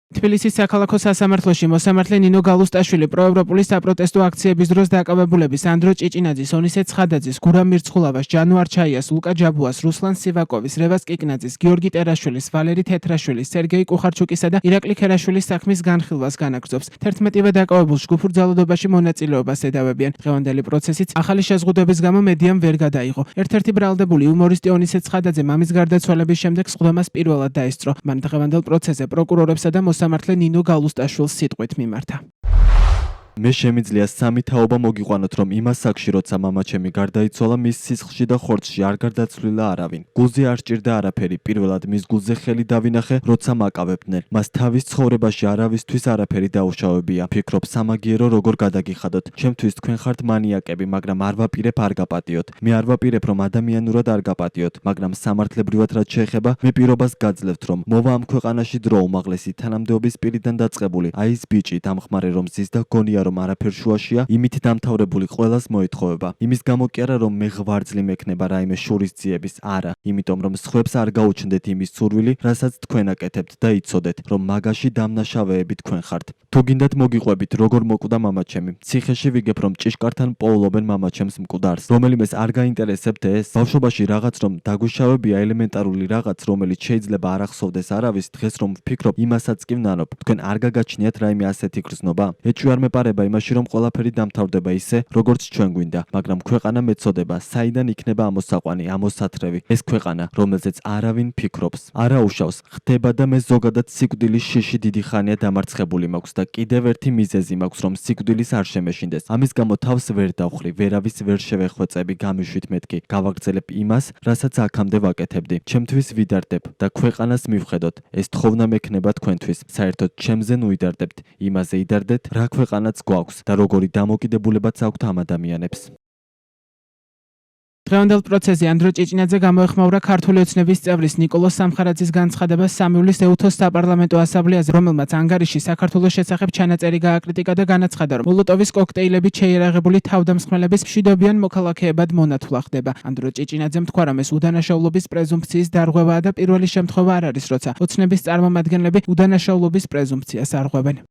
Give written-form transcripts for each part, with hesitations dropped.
თბილისის საქალაქო სასამართლოში მოსამართლე ნინო გალუსტაშვილი პროევროპული საპროტესტო აქციების დროს დაკავებულების ანდრო ჭიჭინაძის, ონისე ცხადაძის, გურამ მირცხულავას, ჯანუარ ჩაიას, ლუკა ჯაბუას, რუსლან სივაკოვის, რევას კიკნაძის, გიორგი ტერაშვილის, ვალერი თეთრაშვილის, სერგეი კუხარჩუკისა და ირაკლი ქერაშვილის საქმის განხილვას განაგრძობს. 11-ვე დაკავებულ ჯგუფურ ძალადობაში მონაწილეობას ედავებიან. დღევანდელი პროცესიც ახალი შეზღუდვების გამო მედიამ ვერ გადაიღო. ერთ-ერთი ბრალდებული იუმორისტი ონისე ცხადაძე მამის გარდაცვალების შემდეგ სხდომას პირველად დაესწრო. მან დღევანდელ პროცესზე პროკურორებსა და მოსამართლე ნინო გალუსტაშვილს სიტყვით მიმართა. მე შემიძლია სამი თაობა მოგიყვანოთ, რომ იმას აქში, როცა მამაჩემი გარდაიცვალა, მის სისხლში და ხორცში არ გარდაცვლილა არავინ. გულზე არ სჭირდა არაფერი, პირველად მის გულზე ხელი დავინახე, როცა მაკავებდნენ. მას თავის ცხოვრებაში არავისთვის არაფერი დაუშავებია. ფიქრობ, სამაგიერო როგორ გადაგიხადოთ. ჩემთვის თქვენ ხართ მანიაკები, მაგრამ არ ვაპირებ არ გაპატიოთ. მე არ ვაპირებ, რომ ადამიანურად არ გაპატიოთ, მაგრამ სამართლებრივად რაც შეეხება, მე პირობას გაძლევთ, რომ მოვა ამ ქვეყანაში დრო უმაღლესი თანამდებობის პირიდან დაწყებული. აი ეს ბიჭი დამხმარე რომ ზის და გონია რომ არაფერ შუაშია, იმით დამთავრებული ყველას მოეთხოვება. იმის გამო კი არა რომ მე ღვარძლი მექნება რაიმე შურისძიების, არა, იმიტომ რომ სხვებს არ გაუჩნდეთ იმის სურვილი, რასაც თქვენ აკეთებთ და იცოდეთ, რომ მაგაში დამნაშავეები თქვენ ხართ. თუ გინდათ მოგიყვებით, როგორ მოკვდა მამაჩემი. ციხეში ვიგებ რომ ჭიშკართან პოულობენ მამაჩემს მკვდარს. რომელიმეს არ გაინტერესებთ ეს? ბავშვობაში რაღაც რომ დაგვიშავებია ელემენტარული რაღაც, რომელიც შეიძლება არ ახსოვდეს არავის, დღეს რომ ვფიქრობ, იმასაც კი ვნანობ. თქვენ არ გაგაჩნიათ რაიმე ასეთი გრძნობა? ეჭვი არ მეპარება იმაში რომ ყველაფერი დამთავრდება ისე, როგორც ჩვენ გვინდა, მაგრამ ქვეყანა მეწოდება, საიდან იქნება ამოსაყვანი, ამოსათრევი. ეს ქვეყანა, რომელზეც არავინ ფიქრობს, არა უშავს, ხდება და მე ზოგადად სიკვდილის შიში დიდი ხანია დამარცხებული მაქვს და კიდევ ერთი მიზეზი მაქვს, რომ სიკვდილის არ შემეშინდეს. ამის გამო თავს ვერ დავხრი, ვერავის ვერ შევეხვეწები, გამიშვით მეთქი. გავაგრძელებ იმას, რასაც აქამდე ვაკეთებდი. ჩემთვის ვიდარდებ და ქვეყანას მივხედოთ. ეს თხოვნა მექნება თქვენთვის. საერთოდ ჩემზე ნუიდარდებთ, იმაზე იდარდეთ, რა ქვეყანაც გვაქვს და როგორი დამოკიდებულებაც აქვთ ამ ადამიანებს. დღევანდელ პროცესზე ანდრო ჭიჭინაძე გამოეხმაურა ქართული ოცნების წევრის ნიკოლოზ სამხარაძის განცხადებას სამივლის ეუთოს საპარლამენტო ასამბლეაზე, რომელმაც ანგარიში საქართველოს შესახებ ჩანაწერი გააკრიტიკა და განაცხადა, რომ მოლოტოვის კოქტეილებით შეიარაღებული თავდამსხმელების მშვიდობიან მოქალაქეებად მონათვლა ხდება. ანდრო ჭიჭინაძემ თქვა, რომ ეს უდანაშაულობის პრეზუმფციის დარღვევაა და პირველი შემთხვევა არ არის, როცა ოცნების წარმომადგენლები უდანაშაულობის პრეზუმფციას არღვევენ.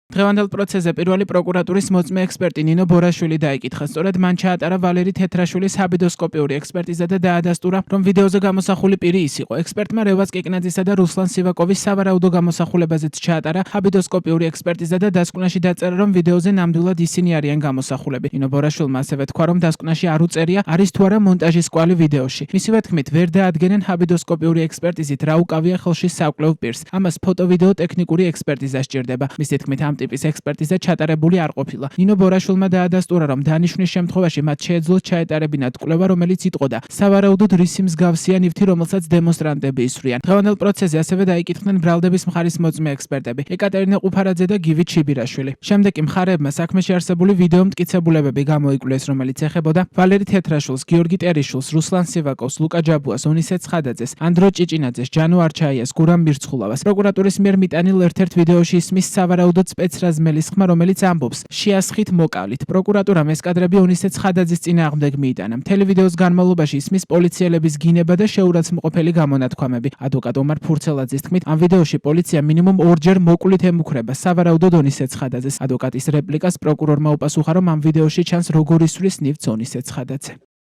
დღევანდელ პროცესზე პირველი პროკურატურის მოწმე ექსპერტი ნინო ბორაშვილი დაიკითხა. სწორედ მან ჩაატარა ვალერი თეთრაშვილის ჰაბიდოსკოპიური ექსპერტიზა და დაადასტურა, რომ ვიდეოზე გამოსახული პირი ის იყო. ექსპერტმა რევას კიკნაძისა და რუსლან სივაკოვის სავარაუდო გამოსახულებაზეც ჩაატარა ჰაბიდოსკოპიური ექსპერტიზა და დასკვნაში დაწერა, რომ ვიდეოზე ნამდვილად ისინი არიან გამოსახულები. ნინო ბორაშვილმა ასევე თქვა, რომ დასკვნაში არ უწერია, არის თუ არა მონტაჟის კვალი ვიდეოში. მისივე თქმით, ვერ დაადგენენ ჰაბიდოსკოპიური ექსპერტიზით რა უკავია ხელში საკვლევ პირს. ამას ფოტო-ვიდეო ტექნიკური ექსპერტიზა სჭირდება. მისი თქმით, ამ ტიპის ექსპერტიზა ჩატარებული არ ყოფილა. ნინო ბორაშვილმა დაადასტურა, რომ დანიშვნის შემთხვევაში მათ შეეძლოთ ჩაეტარებინათ კვლევა, რომელიც იტყოდა სავარაუდოდ რისი მსგავსია ნივთი, რომელსაც დემონსტრანტები ისვრიან. დღევანდელ პროცესზე ასევე დაიკითხნენ ბრალდების მხარის მოწმე ექსპერტები ეკატერინე ყუფარაძე და გივი ჩიბირაშვილი. შემდეგ კი მხარეებმა საქმეში არსებული ვიდეო მტკიცებულებები გამოიკვლეს, რომელიც ეხებოდა ვალერი თეთრაშვილს, გიორგი ტერიშვილს, რუსლან სივაკოვს, ლუკა ჯაბუას, ონისე ცხადაძეს, ანდრო ჭიჭინაძეს, ჯანუარ ჩაიას, გურამ მირცხულავას. პროკურატურის მიერ მიტანილ ერთ-ერთ ვიდეოში ისმის სავარაუდოდ სპეცრაზმელის ხმა, რომელიც ამბობს შეასხით მოკავლით. პროკურატურამ ეს კადრები ონისე ცხადაძის წინააღმდეგ მიიტანა. მთელი ვიდეოს განმავლობაში ისმის პოლიციელების გინება და შეურაცმყოფელი გამონათქვამები. ადვოკატ ომარ ფურცელაძის თქმით, ამ ვიდეოში პოლიცია მინიმუმ ორჯერ მოკლით ემუქრება სავარაუდოდ ონისე ცხადაძეს. ადვოკატის რეპლიკას პროკურორმა უპასუხა, რომ ამ ვიდეოში ჩანს როგორ ისვრის ნივთს ონისე ცხადაძე.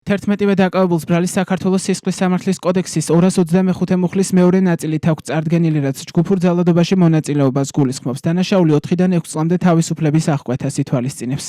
11-ვე დაკავებულს ბრალის საქართველოს სისხლის სამართლის კოდექსის 225 მუხლის მეორე ნაწილით აქვს წარდგენილი, რაც ჯგუფურ ძალადობაში მონაწილეობას გულისხმობს. დანაშაული 4-დან 6 წლამდე თავისუფლების აღკვეთას ითვალისწინებს.